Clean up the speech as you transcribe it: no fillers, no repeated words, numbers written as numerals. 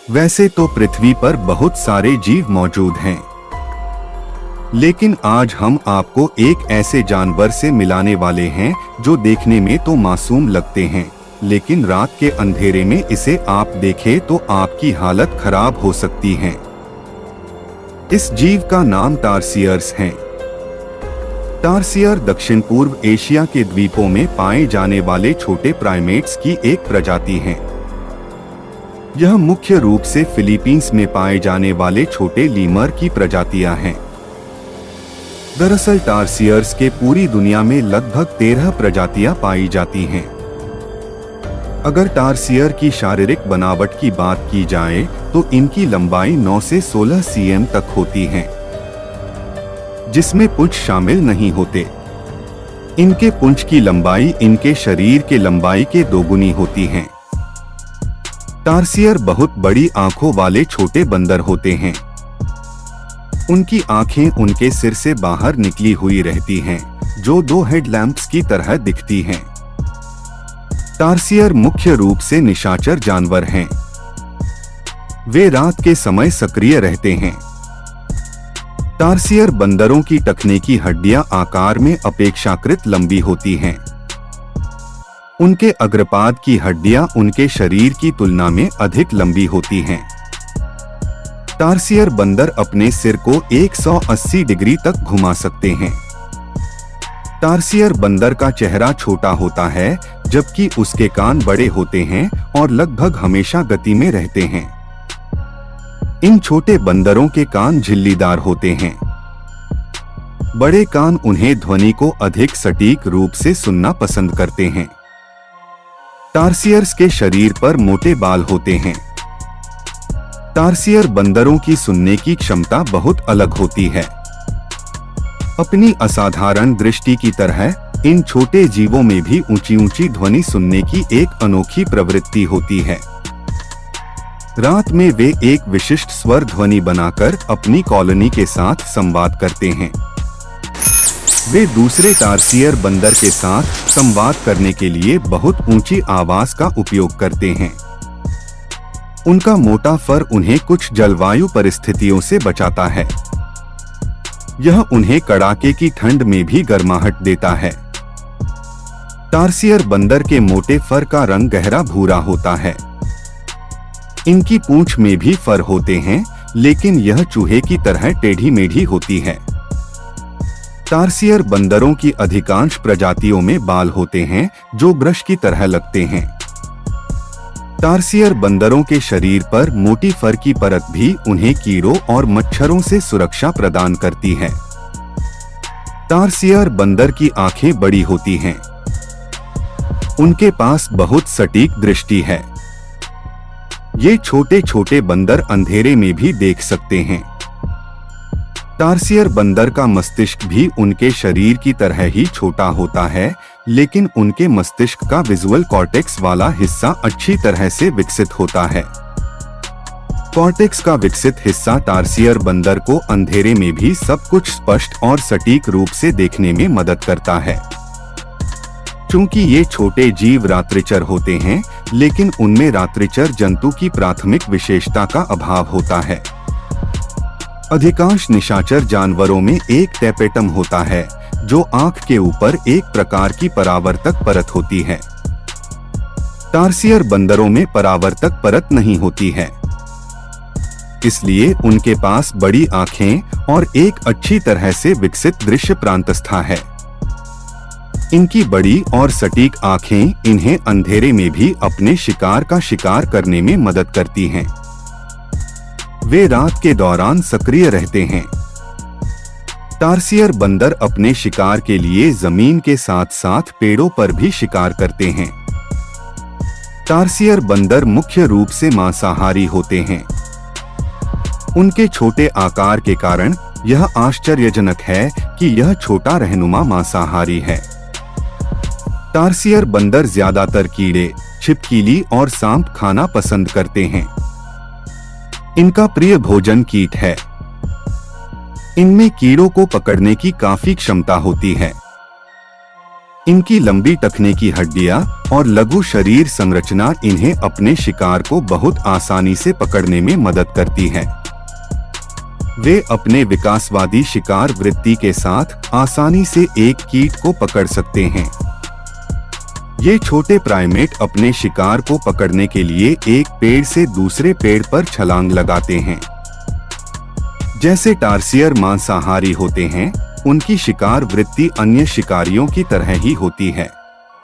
वैसे तो पृथ्वी पर बहुत सारे जीव मौजूद हैं, लेकिन आज हम आपको एक ऐसे जानवर से मिलाने वाले हैं जो देखने में तो मासूम लगते हैं, लेकिन रात के अंधेरे में इसे आप देखें तो आपकी हालत खराब हो सकती है। इस जीव का नाम टारसियर्स है। टारसियर दक्षिण पूर्व एशिया के द्वीपों में पाए जाने वाले छोटे प्राइमेट्स की एक प्रजाति है। यह मुख्य रूप से फिलीपींस में पाए जाने वाले छोटे लीमर की प्रजातियां हैं। दरअसल टारसियर्स के पूरी दुनिया में लगभग 13 प्रजातियां पाई जाती हैं। अगर टारसियर की शारीरिक बनावट की बात की जाए तो इनकी लंबाई 9 से 16 cm तक होती है, जिसमें पुंछ शामिल नहीं होते। इनके पुंछ की लंबाई इनके शरीर के लंबाई के दोगुनी होती है। टारसियर बहुत बड़ी आंखों वाले छोटे बंदर होते हैं। उनकी आंखें उनके सिर से बाहर निकली हुई रहती हैं, जो 2 हेडलैम्प्स की तरह दिखती हैं। टारसियर मुख्य रूप से निशाचर जानवर हैं। वे रात के समय सक्रिय रहते हैं। टारसियर बंदरों की टखने की हड्डियां आकार में अपेक्षाकृत लंबी होती हैं। उनके अग्रपाद की हड्डियां उनके शरीर की तुलना में अधिक लंबी होती हैं। टारसियर बंदर अपने सिर को 180 डिग्री तक घुमा सकते हैं। टारसियर बंदर का चेहरा छोटा होता है, जबकि उसके कान बड़े होते हैं और लगभग हमेशा गति में रहते हैं। इन छोटे बंदरों के कान झिल्लीदार होते हैं। बड़े कान उन्हें ध्वनि को अधिक सटीक रूप से सुनना पसंद करते हैं। टारसियर्स के शरीर पर मोटे बाल होते हैं। टारसियर बंदरों की सुनने की क्षमता बहुत अलग होती है। अपनी असाधारण दृष्टि की तरह इन छोटे जीवों में भी ऊंची ऊंची ध्वनि सुनने की एक अनोखी प्रवृत्ति होती है। रात में वे एक विशिष्ट स्वर ध्वनि बनाकर अपनी कॉलोनी के साथ संवाद करते हैं। वे दूसरे टारसियर बंदर के साथ संवाद करने के लिए बहुत ऊंची आवाज का उपयोग करते हैं। उनका मोटा फर उन्हें कुछ जलवायु परिस्थितियों से बचाता है। यह उन्हें कड़ाके की ठंड में भी गर्माहट देता है। टारसियर बंदर के मोटे फर का रंग गहरा भूरा होता है। इनकी पूंछ में भी फर होते हैं, लेकिन यह चूहे की तरह टेढ़ी मेढ़ी होती है। टारसियर बंदरों की अधिकांश प्रजातियों में बाल होते हैं जो ब्रश की तरह लगते हैं। टारसियर बंदरों के शरीर पर मोटी फर की परत भी उन्हें कीड़ों और मच्छरों से सुरक्षा प्रदान करती है। टारसियर बंदर की आंखें बड़ी होती हैं। उनके पास बहुत सटीक दृष्टि है। ये छोटे छोटे बंदर अंधेरे में भी देख सकते हैं। टारसियर बंदर का मस्तिष्क भी उनके शरीर की तरह ही छोटा होता है, लेकिन उनके मस्तिष्क का विजुअल कॉर्टेक्स वाला हिस्सा अच्छी तरह से विकसित होता है। कॉर्टेक्स का विकसित हिस्सा टारसियर बंदर को अंधेरे में भी सब कुछ स्पष्ट और सटीक रूप से देखने में मदद करता है। चूंकि ये छोटे जीव रात्रिचर होते हैं, लेकिन उनमें रात्रिचर जंतु की प्राथमिक विशेषता का अभाव होता है। अधिकांश निशाचर जानवरों में एक टेपेटम होता है, जो आंख के ऊपर एक प्रकार की परावर्तक परत होती है। टारसियर बंदरों में परावर्तक परत नहीं होती है, इसलिए उनके पास बड़ी आंखें और एक अच्छी तरह से विकसित दृश्य प्रांतस्था है। इनकी बड़ी और सटीक आंखें इन्हें अंधेरे में भी अपने शिकार का शिकार करने में मदद करती हैं। वे रात के दौरान सक्रिय रहते हैं। टारसियर बंदर अपने शिकार के लिए जमीन के साथ साथ पेड़ों पर भी शिकार करते हैं। टारसियर बंदर मुख्य रूप से मांसाहारी होते हैं। उनके छोटे आकार के कारण यह आश्चर्यजनक है कि यह छोटा रहनुमा मांसाहारी है। टारसियर बंदर ज्यादातर कीड़े, छिपकली और सांप खाना पसंद करते हैं। इनका प्रिय भोजन कीट है। इनमें कीड़ों को पकड़ने की काफी क्षमता होती है। इनकी लंबी टखने की हड्डियां और लघु शरीर संरचना इन्हें अपने शिकार को बहुत आसानी से पकड़ने में मदद करती है। वे अपने विकासवादी शिकार वृत्ति के साथ आसानी से एक कीट को पकड़ सकते हैं। ये छोटे प्राइमेट अपने शिकार को पकड़ने के लिए एक पेड़ से दूसरे पेड़ पर छलांग लगाते हैं। जैसे टार्सियर मांसाहारी होते हैं, उनकी शिकार वृत्ति अन्य शिकारियों की तरह ही होती है।